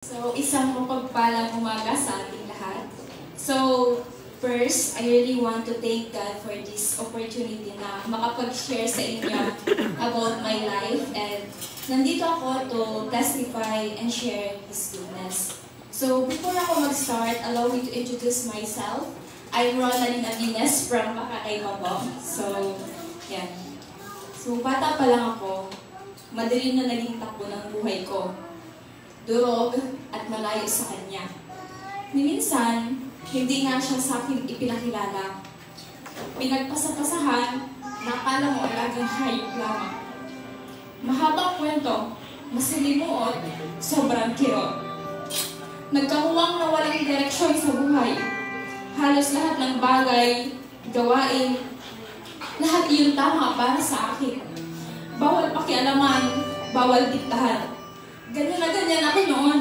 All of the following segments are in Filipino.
So, isang mapagpalang umaga sa ating lahat. So, first, I really want to thank God for this opportunity na makapag-share sa inyo about my life. And nandito ako to testify and share His goodness. So, before ako mag-start, allow me to introduce myself. I'm Ronaldine Abines from Makakay Mabong. So, yan. So, bata pa lang ako, madilim na naging takbo ng buhay ko. Durog at malayo sa Kanya. Minsan, hindi nga siya sa akin ipinakilala. Pinagpasapasahan, nakala mo alagang hayop lamang. Mahabang kwento, masalimuot, sobrang kirot. Nagkahuwang na walang direksyon sa buhay. Halos lahat ng bagay, gawain, lahat iyon tama para sa akin. Bawal pakialaman, bawal diktahan. Ganyan na ganyan ako noon.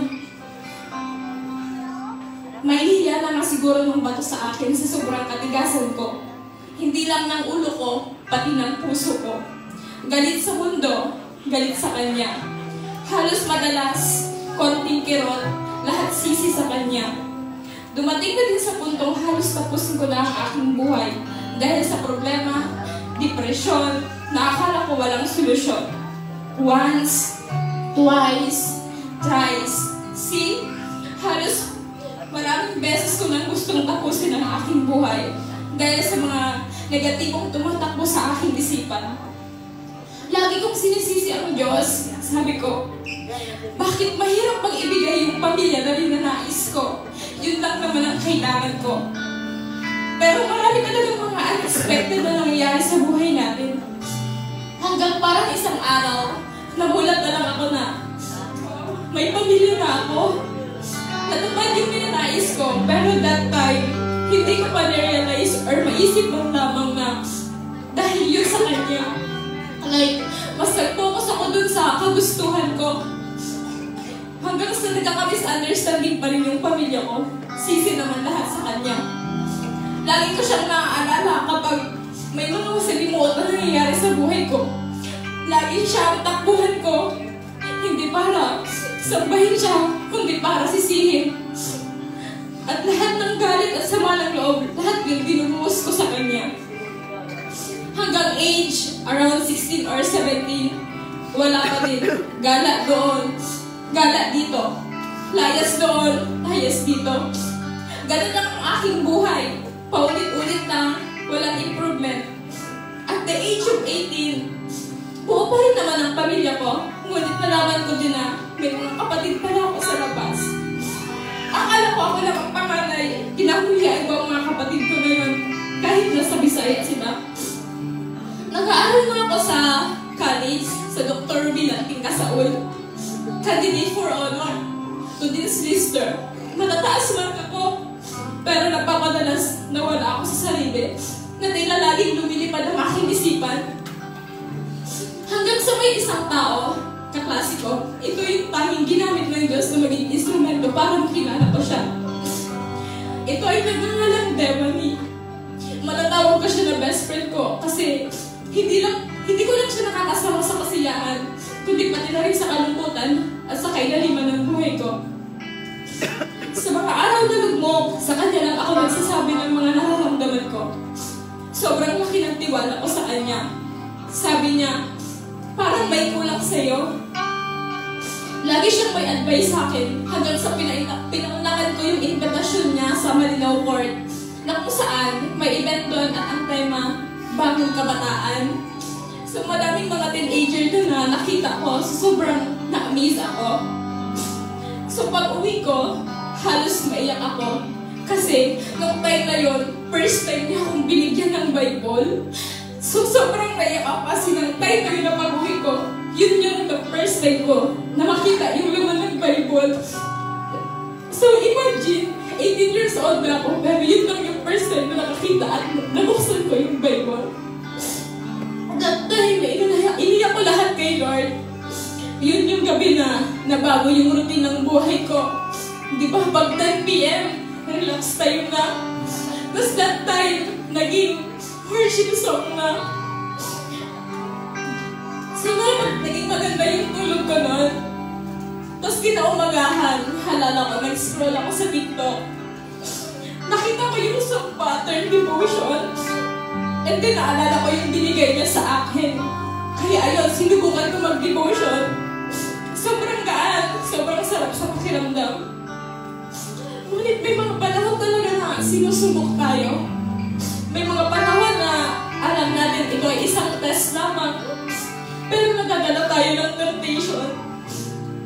May hiya na nga siguro ng bato sa akin sa sobrang katigasan ko. Hindi lang ng ulo ko, pati ng puso ko. Galit sa mundo, galit sa Kanya. Halos madalas, konting kirot, lahat sisi sa Kanya. Dumating na din sa puntong halos tapusin ko na ang aking buhay dahil sa problema, depresyon, na akala ko walang solusyon. Once, twice, thrice. See, halos maraming beses ko nang gustong tapusin ang aking buhay dahil sa mga negatibong tumatakbo sa aking isipan. Lagi kong sinisisi ang Diyos. Sabi ko, bakit mahirap pang ibigay yung pamilya na ninanais ko? Yun lang naman ang kailangan ko. Pero marami talagang mga unexpected na nangyayari sa buhay natin. Hanggang parang isang araw, nagulat na lang ako na may pamilya na ako. Natupad yung ninanais ko, pero that time, hindi ko pa na-realize or maisip lang lamang na dahil yun sa Kanya. Like, mas nag-focus ako dun sa kagustuhan ko. Hanggang sa nagkaka-misunderstanding pa rin yung pamilya ko, sisi naman lahat sa Kanya. Lagi ko siyang naaalala kapag may mga masalimuot na nangyayari sa buhay ko. Lagi siya ang takbuhan ko, hindi para sambahin siya, kundi para sisihin. At lahat ng galit at sama ng loob, lahat yung binubuhos ko sa Kanya. Hanggang age, around 16 or 17, wala pa din. Gala doon, gala dito. Layas doon, layas dito. Ganun lang ang aking buhay. Paulit-ulit lang, walang improvement. At the age of 18, buo pa rin naman ang pamilya ko. Ngunit nalaman ko din na may mga kapatid pala ako sa labas. Akala ko ako lang ang panganay. Kinahuliyaan ko ang mga kapatid ko na yun. Kahit nasa Bisaya sila. Nag-aaral ko ako sa college, sa Dr. Bilanting Kasaul. Candidate for honor to this lister. Matataas man ako, pero napapadalas na wala ako sa sarili. Na tila laging lumilipad ang aking isipan. Hanggang sa may isang tao, kaklase ko, ito yung tanging ginamit ng Diyos na maging instrumento para makilala ko siya. Ito ay nagngangalang Devani. Matatawag ko siya na best friend ko kasi hindi ko lang siya nakakasama sa kasiyahan, kundi pati na rin sa kalungkutan at sa kailaliman ng buhay ko. Sa mga araw na lugmok, sa Kanya lang ako nagsasabi ng mga nararamdaman ko. Sobrang laki ng tiwala ko sa Kanya. Sabi niya, parang may kulang sa'yo. Lagi siyang may advice sa akin hanggang sa pinangunakan ko yung invitation niya sa Malinaw Court na kung saan may event doon at ang tema, Bagong Kabataan. So madaming mga teenager doon na nakita ko, so sobrang na-amaze ako. So pag uwi ko, halos maiyak ako. Kasi nung time na yun, first time niya akong binigyan ng Bible. So sobrang naiyak ako kasi ng time na yun na pag-uwi ko, yun yung the first time ko na makita yung laman ng Bible. So imagine, 18 years old na ako, pero yun lang yung first time na nakakita at nabuksan ko yung Bible. That time, iniyak ko lahat kay Lord. Yun yung gabi na nabago yung routine ng buhay ko. Di ba, pag 10 p.m., relax time na. Tapos that time, naging worship song na. So, naging maganda yung tulog ko nun. Tapos kinaumagahan, halala ko, nag-scroll ako sa TikTok. Nakita ko yung song pattern devotion. And then naalala ko yung binigay niya sa akin. Kaya ayun, sinubukan ko mag-devotion. Sobrang gaan, sobrang sarap sa pakiramdam. Ngunit may mga panahon talaga na sinusubok tayo. May mga panahon na alam natin ito ay isang test lamang. Pero nagdadala tayo ng temptation.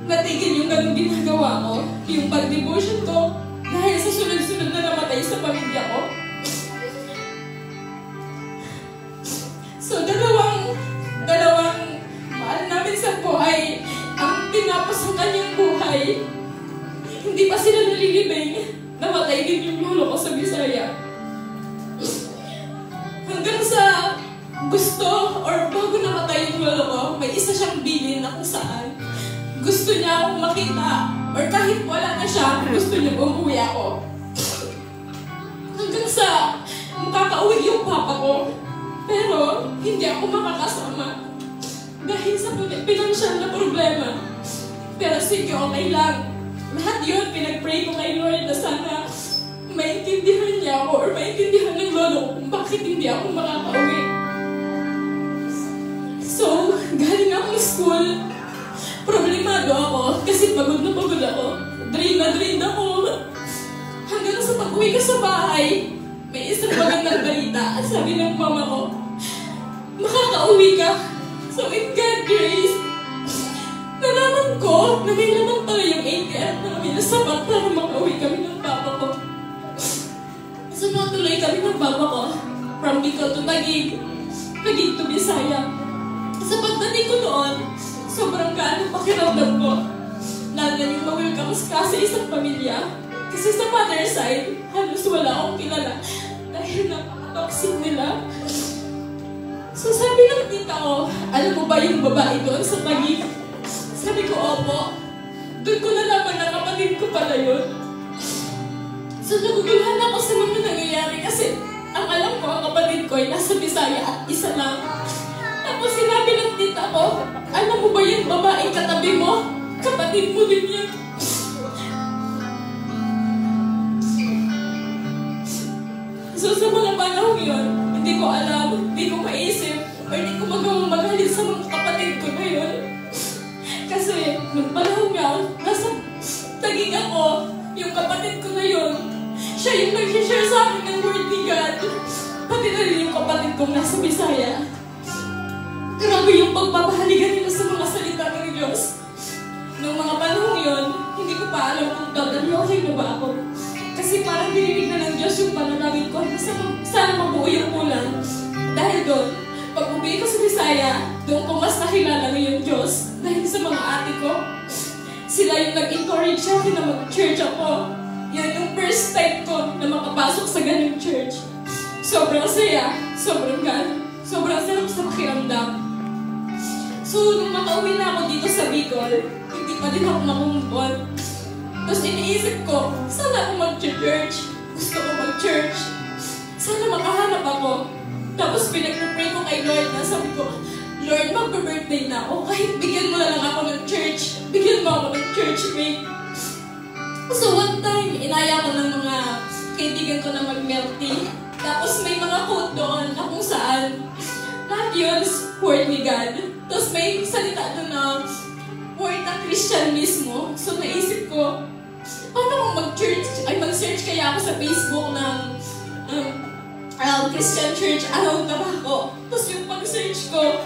Natigil yung ganung ginagawa ko, yung pag-devotion ko, dahil sa sunod-sunod na namatay sa pamilya ko. So, dalawang mahal namin sa buhay, ang tinapos ang kanyang buhay. Hindi pa sila nalilibing, namatay din yung lolo ko sa Bisaya. Hanggang sa gusto, or bago namatay yung lolo ko, may isa siyang bilin na kung saan gusto niya akong makita, or kahit wala na siya, gusto niya umuwi ako. Hanggang sa makakauwi yung papa ko, pero hindi ako makakasama dahil sa pinansyal na problema. Pero sige, okay lang. Lahat yun, pinag-pray ko kay Lord na sana maintindihan niya ako or maintindihan ng lolo ko kung bakit hindi ako makakauwi. So, galing akong school, problemado ako kasi pagod na pagod ako. Drain na drain ako. Hanggang sa pag-uwi ko sa bahay, may isang magandang balita at sabi ng mama ko, makakauwi ka. So in God's grace, nalaman ko na may naman pala yung ATM namin na sapat para makauwi kami ng papa ko. So natuloy kami ng papa ko from Bicol to Taguig, Taguig to Bisaya. Sa pagdating ko doon, sobrang gaan ang pakiramdam ko. Lalo na yung ma-welcome ka sa isang pamilya. Kasi sa mother side, halos wala akong kilala dahil napaka-toxic nila. So sabi ng tita ko, alam mo ba yung babae doon sa Taguig? Sabi ko, opo. Doon ko nalaman na kapatid ko pala yun. So naguguluhan ako sa mga nangyayari kasi ang alam ko, ang kapatid ko ay nasa Bisaya at isa lang. Tapos sinabi ng tita ko, alam mo ba yung babaeng katabi mo? Kapatid mo din yan. So sa mga panahon yun, hindi ko alam, hindi ko maisip, o hindi ko magawang magalit sa mga kapatid ko na yun. Kasi nung panahon nga, nasa Taguig ako, yung kapatid ko na yun, siya yung nag-share sa akin ng word ni God. Pati na rin yung kapatid kong nasa Bisaya. Grabe yung pagpapahaligan nila sa mga salita ng Diyos. Nung mga panahon yun, hindi ko pa alam kung totally okay na ba ako. Kasi parang dinilig na ng Diyos yung panalangin ko na sana mabuo yung ulan. Dahil doon, pag uwi ko sa Bisaya, doon ko mas nakilala yung Diyos. Dahil sa mga ate ko, sila yung nag-encourage sa akin na mag-church ako. Yan yung first time ko na makapasok sa ganyung church. Sobrang saya, sobrang gan, sobrang sarap sa pakiramdam. So, nung makauwi na ako dito sa Bicol, hindi pa din ako makumupon. Tapos iniisip ko, sana ako mag-church. Gusto ko mag-church. Sana makahanap ako. Tapos pinag-pray ko kay Lord na sabi ko, Lord, mag-birthday na ako. Kahit bigyan mo na lang ako ng church. Bigyan mo ako ng church mate. So one time, inaya ko ng mga kaibigan ko na mag-milk tea. Tapos may mga quote doon na kung saan, lahat yun is word ni God. Tapos may salita doon na word ng Christian mismo. So naisip ko, paano kung mag-church, ay mag-search kaya ako sa Facebook ng Christian Church around Tabaco. Tapos yung pag-search ko,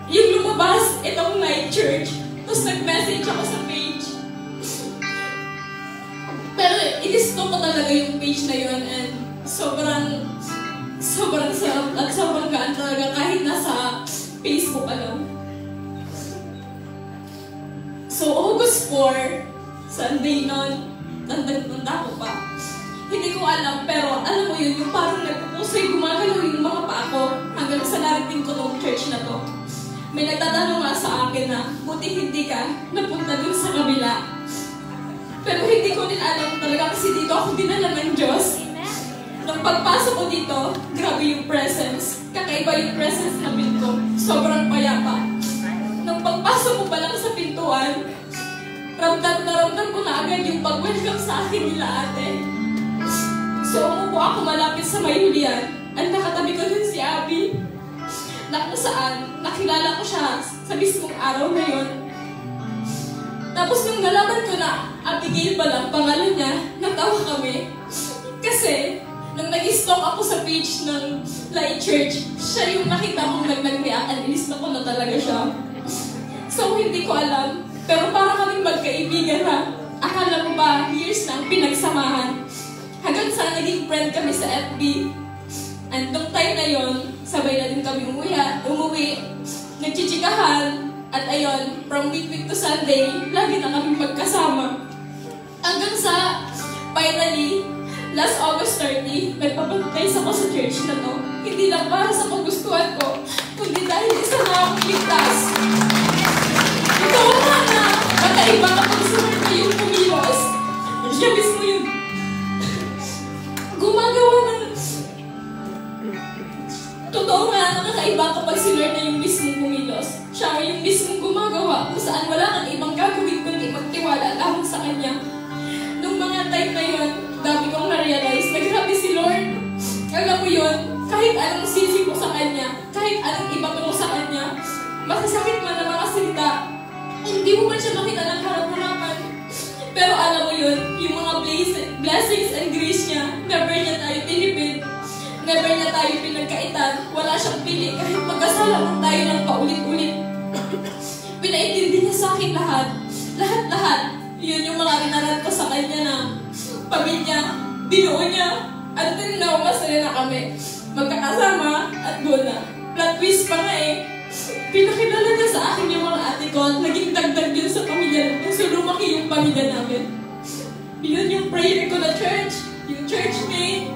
yung lumabas, itong night church. Tapos nag-message ako sa page. Pero i-disco ko talaga yung page na yun and sobrang sarap at sobrang gaan talaga kahit nasa Facebook alam. So, August 4, Sunday nun, tanda ko pa. Hindi ko alam, pero alam mo yun, yung parang nagpupusoy, gumagalaw yung mga paa ko hanggang sa narating ko tong church na to. May nagtatanong nga sa akin na, buti hindi ka napunta dun sa kabila. Pero hindi ko din alam talaga kasi dito ako dinala ng Diyos. Nung pagpasok ko dito, grabe yung presence. Kakaiba yung presence namin ko. Sobrang payapa. Nung Pagpasok ko pa lang sa pintuan, ramdam ko na agad yung pag-welcome sa akin nila ate. So, umupo ako malapit sa may hulihan at nakatabi ko dun si Abby, na kung saan nakilala ko siya sa mismong araw na yun. Tapos nung nalaman ko na Abigail pa lang pangalan niya, natawa kami. Kasi nung nag-stalk ako sa page ng Light Church, siya yung nakita kong nag-react and inis na ko na talaga siya. So hindi ko alam, pero para kaming magkaibigan ha. Akala mo ba years na ang pinagsamahan? Hanggang sa naging friend kami sa FB. And nung time na yon, sabay na din kami umuwi, nagchichikahan, at ayun, from week to Sunday, lagi na kami magkasama. Hanggang sa, finally, last August 30, nagpapagtais ako sa church na to. Hindi lang para sa kagustuhan ko, kundi dahil isa na akong ligtas. Ikaw na, magkaiba kapag sunod na yung kumilos. Siya mismo yung gumagawa ng... Totoo nga, nakakaiba kapag si Lord na yung mismong kumilos. Siya yung mismong gumagawa kung saan wala kang ibang gagawin kundi magtiwala lamang sa Kanya. Nung mga time na yun, dami kong na-realize na grabe si Lord. Alam mo yun, kahit anong sisi mo sa Kanya, kahit anong iba mo sa Kanya, masasakit man na mga salita, hindi mo man siya makita ng harap-harapan. Pero alam mo yun, yung mga blessings and grace niya, never niya tayo tinipid. Never niya tayo pinagkaitan. Wala siyang pili kahit magkasala lang tayo ng paulit-ulit. Pinaintindi niya sa akin lahat. Lahat-lahat. Yun yung mga rinarat ko sa kanya na pamilya, binuo niya. At tinaw, masaya na kami. Magkakasama at guna. Plot twist pa nga eh. Pinakilala niya sa akin yung mga ate ko at naging dagdag yun sa pamilya natin. So lumaki yung pamilya namin. Yun yung prayer ko na church. Yung church mate.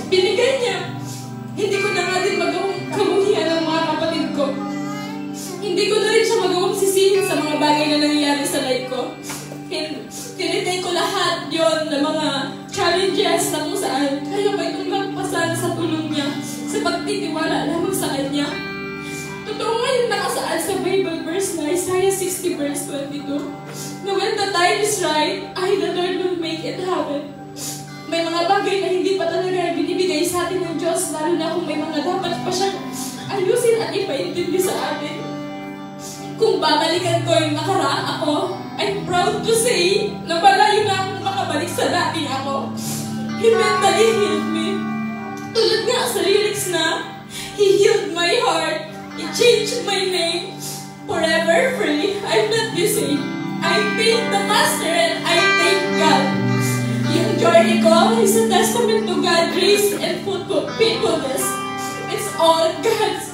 Binigay niya. Hindi ko na nga din magawang kamuhian ng mga kapatid ko. Hindi ko na rin siya magawang sisihin sa mga bagay na nangyayari sa life ko. Tinitay ko lahat yon ng mga challenges na kung saan kaya ba itong magpasan sa tulong niya sa pagtitiwala lamang sa Kanya. Totoo nga yung nakasaad sa Bible verse na Isaiah 60 verse 22 na when the time is right, the Lord will make it happen. May mga bagay na hindi pa talaga binibigay sa atin ng Diyos, lalo na kung may mga dapat pa siyang ayusin at ipaintindi sa atin. Kung babalikan ko yung nakaraan ako, I'm proud to say na malayo na akong makabalik sa dating ako. He mentally healed me. Tulad nga sa lyrics na, He healed my heart, He changed my name. Forever free, I'm not the same. I thank the Master and I thank God. Yung journey ko is a testament to God's grace and faithfulness. It's all God's